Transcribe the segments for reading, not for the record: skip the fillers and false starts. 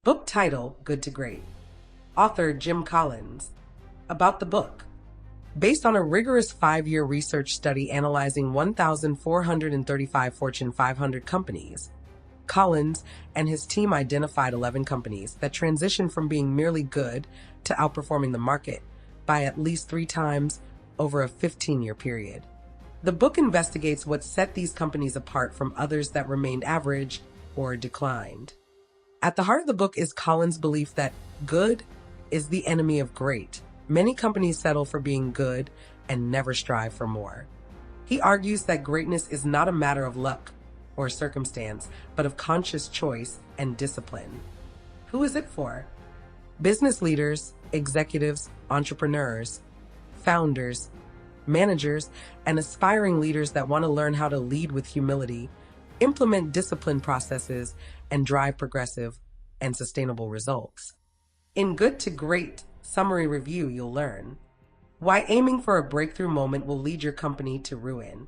Book title, Good to Great. Author, Jim Collins. About the book. Based on a rigorous 5-year research study analyzing 1,435 Fortune 500 companies, Collins and his team identified 11 companies that transitioned from being merely good to outperforming the market by at least 3 times over a 15-year period. The book investigates what set these companies apart from others that remained average or declined. At the heart of the book is Collins' belief that good is the enemy of great. Many companies settle for being good and never strive for more. He argues that greatness is not a matter of luck or circumstance, but of conscious choice and discipline. Who is it for? Business leaders, executives, entrepreneurs, founders, managers, and aspiring leaders that want to learn how to lead with humility, implement disciplined processes, and drive progressive and sustainable results. In Good to Great summary review, you'll learn why aiming for a breakthrough moment will lead your company to ruin,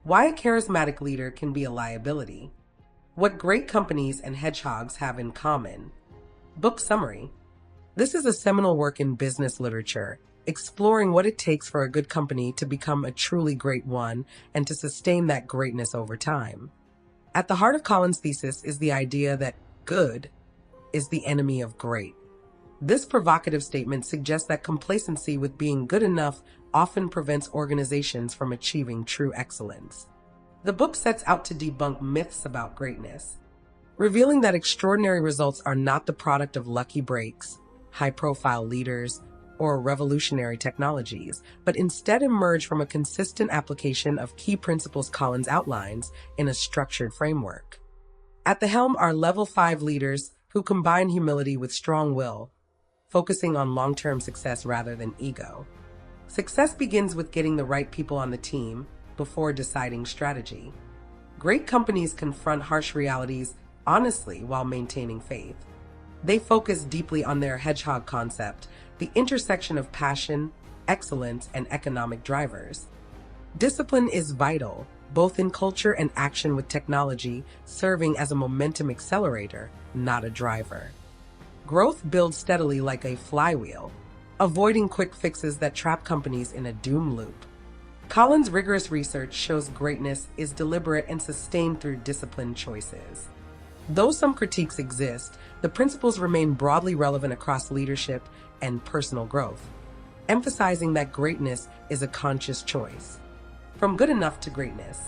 why a charismatic leader can be a liability, what great companies and hedgehogs have in common. Book summary. This is a seminal work in business literature, exploring what it takes for a good company to become a truly great one and to sustain that greatness over time. At the heart of Collins' thesis is the idea that good is the enemy of great. This provocative statement suggests that complacency with being good enough often prevents organizations from achieving true excellence. The book sets out to debunk myths about greatness, revealing that extraordinary results are not the product of lucky breaks, high-profile leaders, or revolutionary technologies, but instead emerge from a consistent application of key principles Collins outlines in a structured framework. At the helm are level 5 leaders who combine humility with strong will, focusing on long-term success rather than ego. Success begins with getting the right people on the team before deciding strategy. Great companies confront harsh realities honestly while maintaining faith. They focus deeply on their hedgehog concept, the intersection of passion, excellence, and economic drivers. Discipline is vital, both in culture and action, with technology serving as a momentum accelerator, not a driver. Growth builds steadily like a flywheel, avoiding quick fixes that trap companies in a doom loop. Collins' rigorous research shows greatness is deliberate and sustained through disciplined choices. Though some critiques exist, the principles remain broadly relevant across leadership and personal growth, emphasizing that greatness is a conscious choice. From good enough to greatness.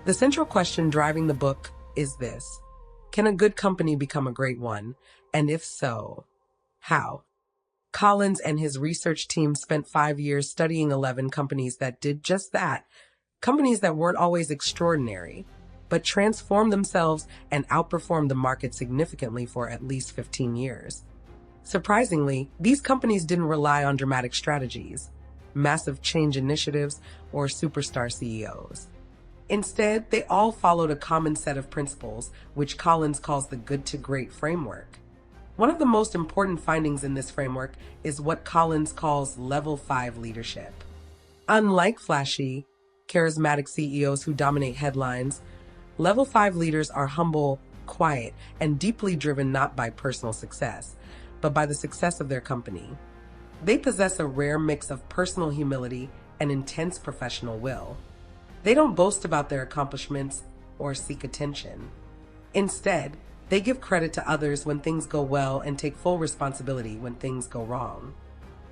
The central question driving the book is this: can a good company become a great one? And if so, how? Collins and his research team spent 5 years studying 11 companies that did just that. Companies that weren't always extraordinary, but transformed themselves and outperformed the market significantly for at least 15 years. Surprisingly, these companies didn't rely on dramatic strategies, massive change initiatives, or superstar CEOs. Instead, they all followed a common set of principles, which Collins calls the Good to Great framework. One of the most important findings in this framework is what Collins calls level 5 leadership. Unlike flashy, charismatic CEOs who dominate headlines, level 5 leaders are humble, quiet, and deeply driven not by personal success, but by the success of their company. They possess a rare mix of personal humility and intense professional will. They don't boast about their accomplishments or seek attention. Instead, they give credit to others when things go well and take full responsibility when things go wrong.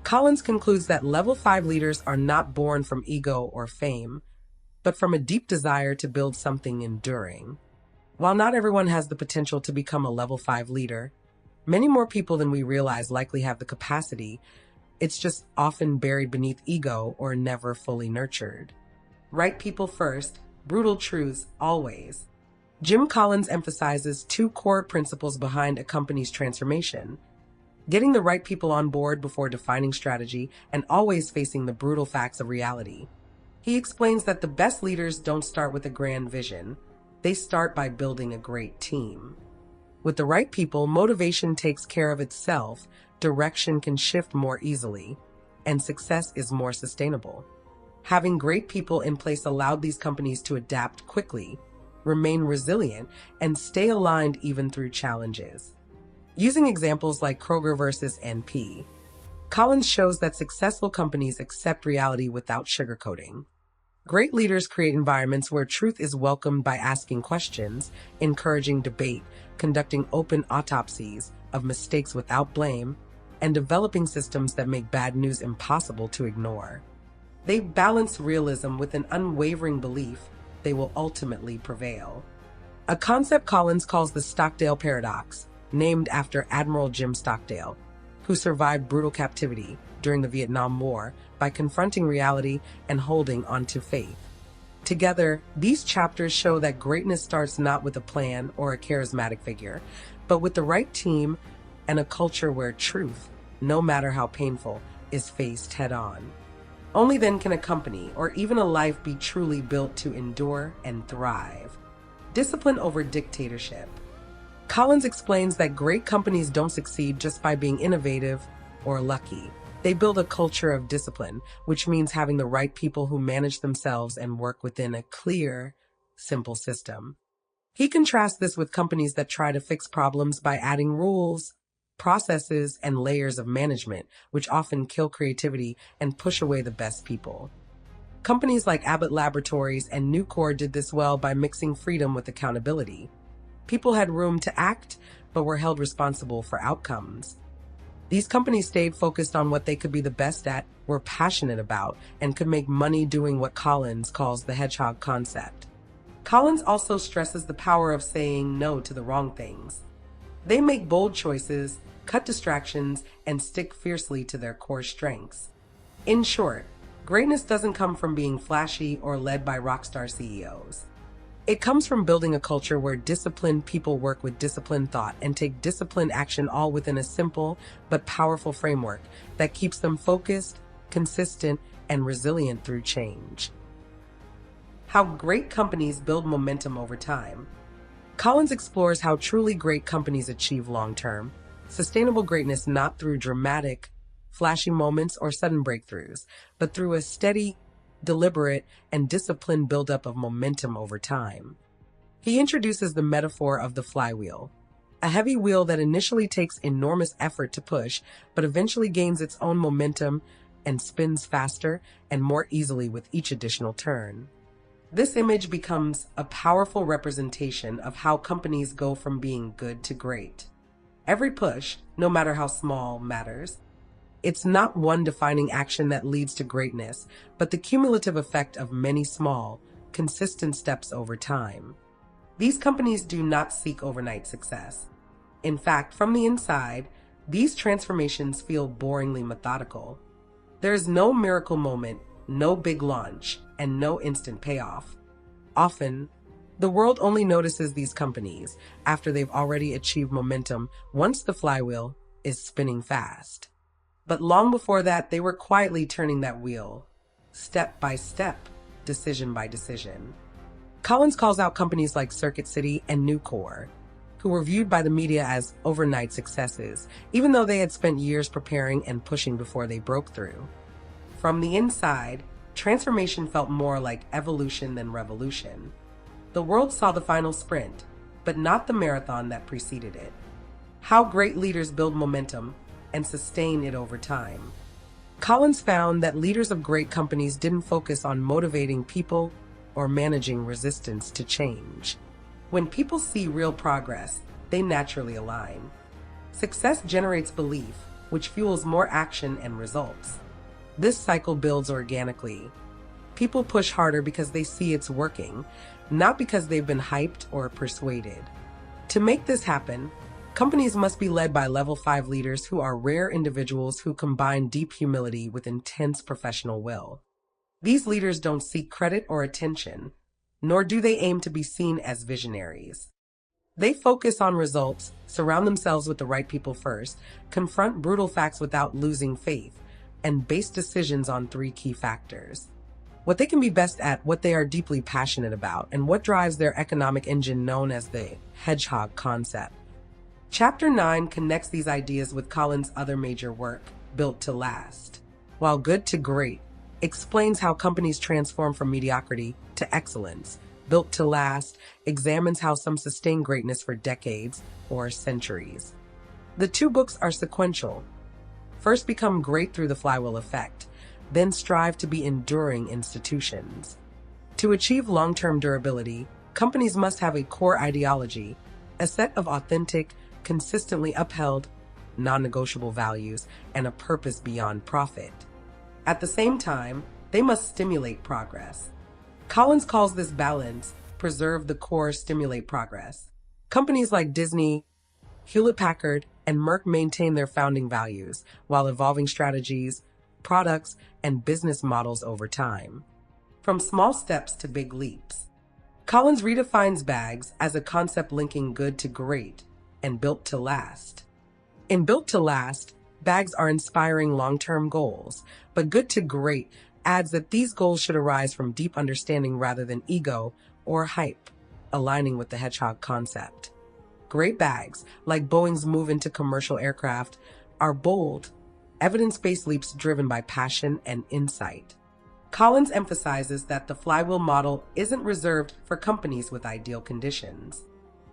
Collins concludes that level 5 leaders are not born from ego or fame, but from a deep desire to build something enduring. While not everyone has the potential to become a level 5 leader, many more people than we realize likely have the capacity. It's just often buried beneath ego or never fully nurtured. Right people first, brutal truths always. Jim Collins emphasizes 2 core principles behind a company's transformation: getting the right people on board before defining strategy and always facing the brutal facts of reality. He explains that the best leaders don't start with a grand vision. They start by building a great team. With the right people, motivation takes care of itself, direction can shift more easily, and success is more sustainable. Having great people in place allowed these companies to adapt quickly, remain resilient, and stay aligned even through challenges. Using examples like Kroger versus NP, Collins shows that successful companies accept reality without sugarcoating. Great leaders create environments where truth is welcomed by asking questions, encouraging debate, conducting open autopsies of mistakes without blame, and developing systems that make bad news impossible to ignore. They balance realism with an unwavering belief they will ultimately prevail. A concept Collins calls the Stockdale paradox, named after Admiral Jim Stockdale, who survived brutal captivity during the Vietnam War by confronting reality and holding onto faith. Together, these chapters show that greatness starts not with a plan or a charismatic figure, but with the right team and a culture where truth, no matter how painful, is faced head-on. Only then can a company or even a life be truly built to endure and thrive. Discipline over dictatorship. Collins explains that great companies don't succeed just by being innovative or lucky. They build a culture of discipline, which means having the right people who manage themselves and work within a clear, simple system. He contrasts this with companies that try to fix problems by adding rules, processes, and layers of management, which often kill creativity and push away the best people. Companies like Abbott Laboratories and Nucor did this well by mixing freedom with accountability. People had room to act, but were held responsible for outcomes. These companies stayed focused on what they could be the best at, were passionate about, and could make money doing what Collins calls the hedgehog concept. Collins also stresses the power of saying no to the wrong things. They make bold choices, cut distractions, and stick fiercely to their core strengths. In short, greatness doesn't come from being flashy or led by rockstar CEOs. It comes from building a culture where disciplined people work with disciplined thought and take disciplined action, all within a simple but powerful framework that keeps them focused, consistent, and resilient through change. How great companies build momentum over time. Collins explores how truly great companies achieve long-term, sustainable greatness not through dramatic, flashy moments or sudden breakthroughs, but through a steady, deliberate, and disciplined buildup of momentum over time. He introduces the metaphor of the flywheel, a heavy wheel that initially takes enormous effort to push, but eventually gains its own momentum and spins faster and more easily with each additional turn. This image becomes a powerful representation of how companies go from being good to great. Every push, no matter how small, matters. It's not one defining action that leads to greatness, but the cumulative effect of many small, consistent steps over time. These companies do not seek overnight success. In fact, from the inside, these transformations feel boringly methodical. There is no miracle moment, no big launch, and no instant payoff. Often, the world only notices these companies after they've already achieved momentum once the flywheel is spinning fast. But long before that, they were quietly turning that wheel, step by step, decision by decision. Collins calls out companies like Circuit City and Nucor, who were viewed by the media as overnight successes, even though they had spent years preparing and pushing before they broke through. From the inside, transformation felt more like evolution than revolution. The world saw the final sprint, but not the marathon that preceded it. How great leaders build momentum and sustain it over time. Collins found that leaders of great companies didn't focus on motivating people or managing resistance to change. When people see real progress, they naturally align. Success generates belief, which fuels more action and results. This cycle builds organically. People push harder because they see it's working, not because they've been hyped or persuaded. To make this happen, companies must be led by level 5 leaders who are rare individuals who combine deep humility with intense professional will. These leaders don't seek credit or attention, nor do they aim to be seen as visionaries. They focus on results, surround themselves with the right people first, confront brutal facts without losing faith, and base decisions on 3 key factors: what they can be best at, what they are deeply passionate about, and what drives their economic engine, known as the hedgehog concept. Chapter 9 connects these ideas with Collins' other major work, Built to Last. While Good to Great explains how companies transform from mediocrity to excellence, Built to Last examines how some sustain greatness for decades or centuries. The two books are sequential. First, become great through the flywheel effect, then strive to be enduring institutions. To achieve long-term durability, companies must have a core ideology, a set of authentic, consistently upheld, non-negotiable values, and a purpose beyond profit. At the same time, they must stimulate progress. Collins calls this balance, preserve the core, stimulate progress. Companies like Disney, Hewlett-Packard, and Merck maintain their founding values while evolving strategies, products, and business models over time. From small steps to big leaps. Collins redefines bags as a concept linking good to great and built to last. In Built to Last, bags are inspiring long-term goals, but Good to Great adds that these goals should arise from deep understanding rather than ego or hype, aligning with the hedgehog concept. Great bags, like Boeing's move into commercial aircraft, are bold, evidence-based leaps driven by passion and insight. Collins emphasizes that the flywheel model isn't reserved for companies with ideal conditions.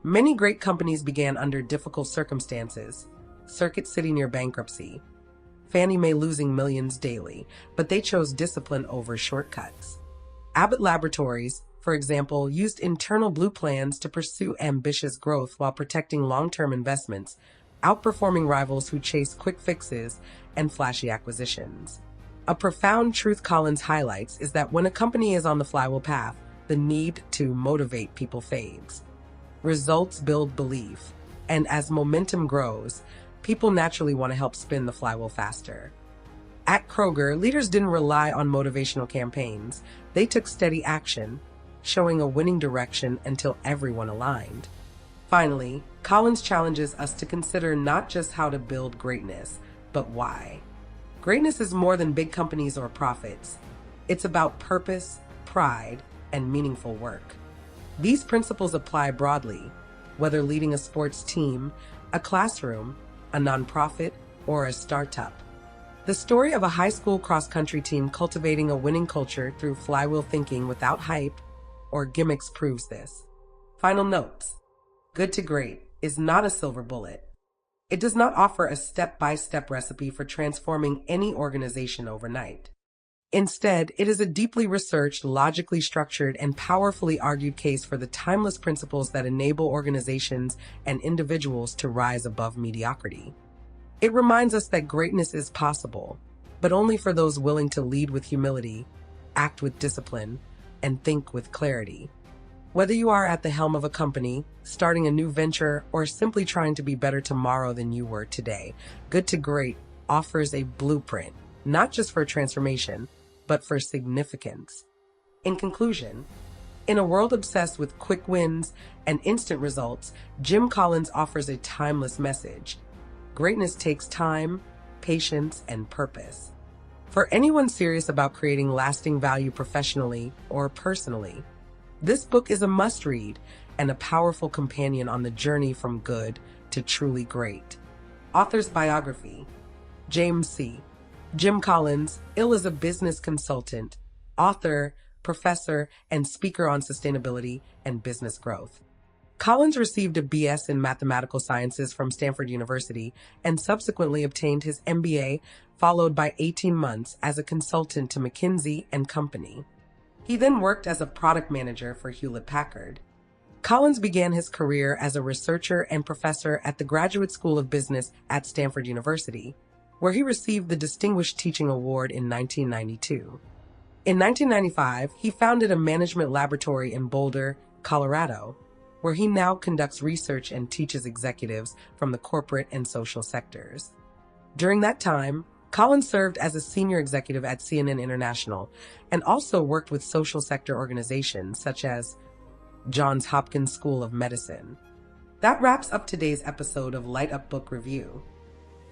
Many great companies began under difficult circumstances, Circuit City near bankruptcy, Fannie Mae losing millions daily, but they chose discipline over shortcuts. Abbott Laboratories, for example, used internal blue plans to pursue ambitious growth while protecting long-term investments, outperforming rivals who chase quick fixes and flashy acquisitions. A profound truth Collins highlights is that when a company is on the flywheel path, the need to motivate people fades. Results build belief, and as momentum grows, people naturally want to help spin the flywheel faster. At Kroger, leaders didn't rely on motivational campaigns. They took steady action, showing a winning direction until everyone aligned. Finally, Collins challenges us to consider not just how to build greatness, but why. Greatness is more than big companies or profits. It's about purpose, pride, and meaningful work. These principles apply broadly, whether leading a sports team, a classroom, a nonprofit, or a startup. The story of a high school cross-country team cultivating a winning culture through flywheel thinking without hype or gimmicks proves this. Final notes. Good to Great is not a silver bullet. It does not offer a step-by-step recipe for transforming any organization overnight. Instead, it is a deeply researched, logically structured, and powerfully argued case for the timeless principles that enable organizations and individuals to rise above mediocrity. It reminds us that greatness is possible, but only for those willing to lead with humility, act with discipline, and think with clarity. Whether you are at the helm of a company, starting a new venture, or simply trying to be better tomorrow than you were today, Good to Great offers a blueprint, not just for transformation, but for significance. In conclusion, in a world obsessed with quick wins and instant results, Jim Collins offers a timeless message. Greatness takes time, patience, and purpose. For anyone serious about creating lasting value professionally or personally, this book is a must-read and a powerful companion on the journey from good to truly great. Author's biography. James C. Jim Collins, ill as a business consultant, author, professor, and speaker on sustainability and business growth. Collins received a BS in mathematical sciences from Stanford University and subsequently obtained his MBA, followed by 18 months as a consultant to McKinsey & Company. He then worked as a product manager for Hewlett-Packard. Collins began his career as a researcher and professor at the Graduate School of Business at Stanford University, where he received the Distinguished Teaching Award in 1992. In 1995, he founded a management laboratory in Boulder, Colorado, where he now conducts research and teaches executives from the corporate and social sectors. During that time, Collins served as a senior executive at CNN International and also worked with social sector organizations such as Johns Hopkins School of Medicine. That wraps up today's episode of Light Up Book Review.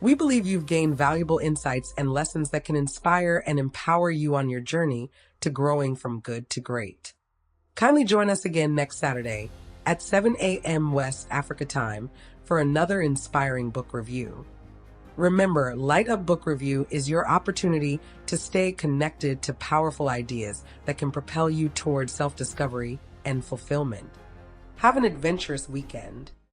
We believe you've gained valuable insights and lessons that can inspire and empower you on your journey to growing from good to great. Kindly join us again next Saturday at 7 a.m. West Africa time for another inspiring book review. Remember, Light Up Book Review is your opportunity to stay connected to powerful ideas that can propel you toward self-discovery and fulfillment. Have an adventurous weekend.